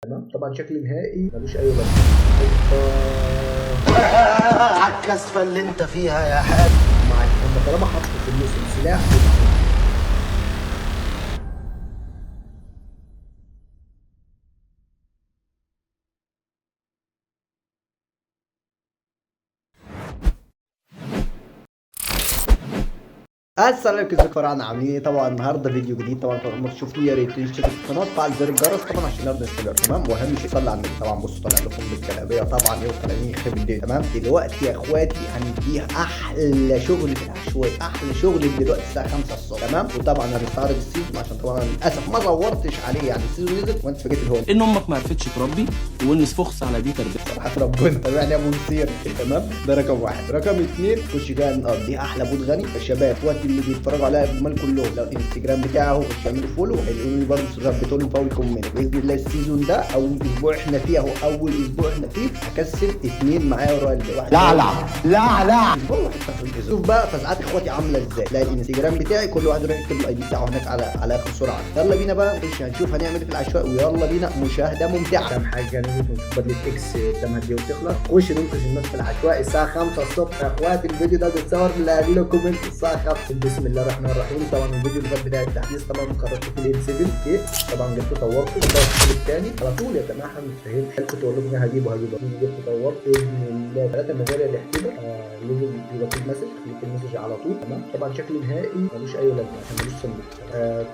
تمام. طبعا شكل نهائي ملوش اي لازمه. على الكسفه اللي انت فيها يا حاج. هم طالما حطوا في الموسم سلاح السلام عليكم، ازيكم يا فراعنه؟ عاملين ايه؟ طبعا النهارده فيديو جديد. طبعا اول مره تشوفني يا ريت تشترك في القناه وتفعل زر الجرس طبعا عشان نقدر نستمر. تمام. واهم شيء صلي على النبي. طبعا بصوا طالع لكم بالجلابيه طبعا ايه وطالعين يخرب الدنيا. تمام. دلوقتي يا اخواتي هنديها احلى شغل في العشوائي، احلى شغل دلوقتي الساعه 5 الصبح. تمام. وطبعا هنستعرض السيزون عشان طبعا للاسف ما دورتش عليه، يعني السيزون نزل وانت فاجئت الهول ان امك ما عرفتش تربي وان سفخس على دي تربيه. صراحه ربنا تابعني يا ابو نصير. تمام. ده رقم واحد. رقم اثنين خش كده نقضي احلى بود غني الشباب اخواتي اللي بيتفرجوا عليا الجمال كلهم. لو الانستجرام بتاعه خش اعملوا فولو وهيلاقوني لي برضه ثبتوا لي فاول كومنت باذن الله. السيزون ده اول اسبوع احنا فيه اهو، اول اسبوع احنا فيه هكسب اثنين معايا ورا واحد. لا اسبوع واحد في الاسبوع. شوف بقى فزعات اخواتي عامله ازاي. لا الانستجرام بتاعي كل واحد يروح يكتب الاي دي بتاعه هناك على اخر سرعه. يلا بينا بقى نخش هنشوف هنعمل ايه في العشوائي، ويلا بينا مشاهده ممتعه. كام حاجه نشوف بدله اكس قدامها دي وتخلص. خش ننقذ الناس في العشوائي الساعه 5 الصبح يا اخواتي. الفيديو ده بيتصور لكم انتوا الساعه 5. بسم الله الرحمن الرحيم. طبعا الفيديو اللي فات بتاع التحديث طبعا قررت في الام 7 اوكي. طبعا جبت طورته الفيديو الثاني على طول يا جماعه. احنا متفاهمين حلقه تقول لكم هجيبه جبت طورته باذن الله 3 مجال اللي احتمال لازم يبقى في مسج خليك المسج على طول. تمام. طبعا شكل نهائي ملوش اي لازمه عشان ملوش صندوق.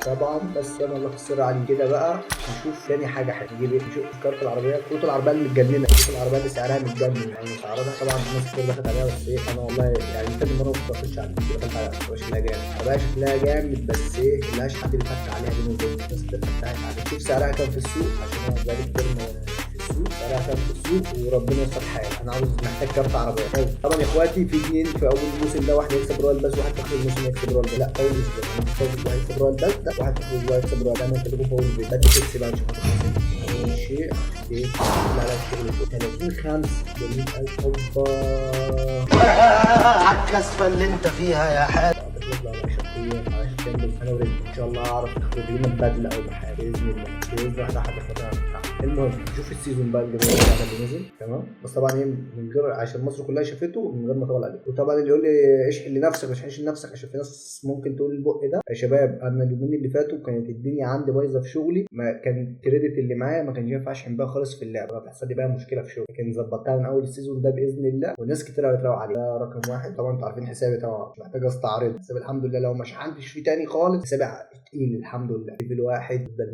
طبعا بس انا الله يخسر عليه كده بقى. نشوف ثاني حاجه هنجيب ايه. نشوف كارت العربيه، كروت العربيه اللي متجننه، كروت العربيه اللي سعرها متجنن يعني مسعرها. طبعا الناس كتير دخلت عليها بس ايه انا والله يعني تاني مره ما بتفرجش على الفيديو. دخلت عليها شكلها جامد، العربيه شكلها جامد بس ايه ملهاش حد بيفتح عليها بينه وبين الناس بتفتح عليها. شوف سعرها كام في السوق عشان انا بقالي كتير في السوق. سعرها كام في السوق وربنا يستر حالي. انا عاوز محتاج كارت عربيه. طبعا يا اخواتي في اثنين في اول الموسم ده، واحد يكسب رويال بس واحد في اخر الموسم يكسب رويال بس. لا اول اسبوع واحد يكسب رويال بس ده واحد في اخر الاسبوع يكسب رويال. انا قلت لكم في اول فيديو بدي تكسب بقى نشوف شيء ايه. لا الشغل 30 5 100,000 اوبا على الكسفه اللي انت فيها يا حاج. تطلع على شخصيه انا ورد ان شاء الله اعرف اخرج لنا بدله او بحاجه باذن الله. باذن الله هاخدها. المهم نشوف السيزون بقى الجميل اللي نزل. تمام. بس طبعا ايه من غير عشان مصر كلها شافته من غير ما اطول عليه. وطبعا اللي يقول لي اشحن لنفسك مش اشحن لنفسك عشان في ناس ممكن تقول البق ده. يا شباب انا اليومين اللي فاتوا كانت الدنيا عندي بايظه في شغلي، ما كان الكريدت اللي معايا ما كانش ينفع اشحن بقى خالص في اللعبه. بتحصل لي بقى مشكله في شغلي، لكن ظبطتها من اول السيزون ده باذن الله وناس كتير هتروق عليه. ده رقم واحد. طبعا انتوا عارفين حسابي طبعا مش محتاج استعرض حسابي الحمد لله. لو ما شحنتش فيه تاني خالص حسابي تقيل الحمد لله. ليفل واحد نفضل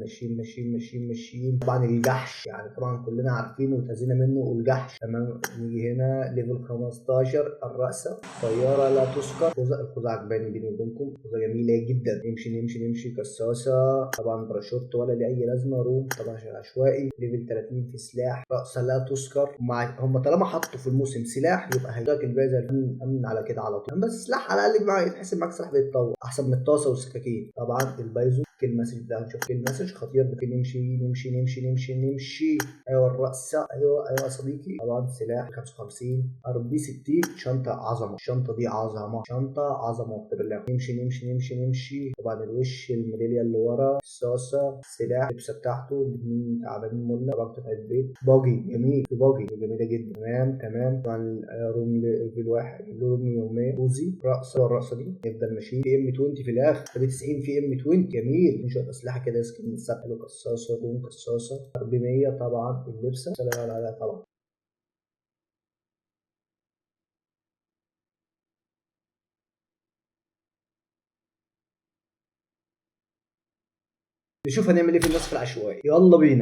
ماشيين. طبعا الجحش يعني طبعا كلنا عارفينه وتهزينا منه والجحش. تمام. نيجي هنا ليفل 15 الرأسة طيارة لا تذكر. الخوذة عجباني بيني وبينكم، خوذة جميلة جدا. نمشي كساسة. طبعا باراشوت ولا ليه أي لازمة. روم طبعا عشوائي. ليفل 30 في سلاح رأسة لا تذكر. هم طالما حطوا في الموسم سلاح يبقى هيجاك الجايزة أمن على كده على طول. بس سلاح على الأقل معاه يتحسب معاك سلاح بيتطور أحسن من الطاسة والسكاكين. طبعا البايزو كل مسج ده هنشوف كل مسج خطير. نمشي. ايوه الرأسة ايوه يا صديقي. طبعا سلاح 55 ار بي 60 شنطة عظمة. الشنطة دي شنطة عظمة اقسم بالله. نمشي. طبعا الوش الميدالية اللي ورا الصاصة السلاح اللبسة بتاعته الاثنين تعبانين مولة. طبعا قطعة بيت باجي جميل في باجي جميلة جدا. تمام. طبعا روم ليفل واحد روم يومين اوزي رأسة. الرأسة دي نفضل ماشيين في ام 20 في الاخر 90 في ام 20 جميل. شوية اسلحة كده سكن السبق له قصاصة روم قصاصة 400. طبعا اللبسة سلام عليها طبعا. نشوف هنعمل ايه في الناس في العشوائي. يلا بينا.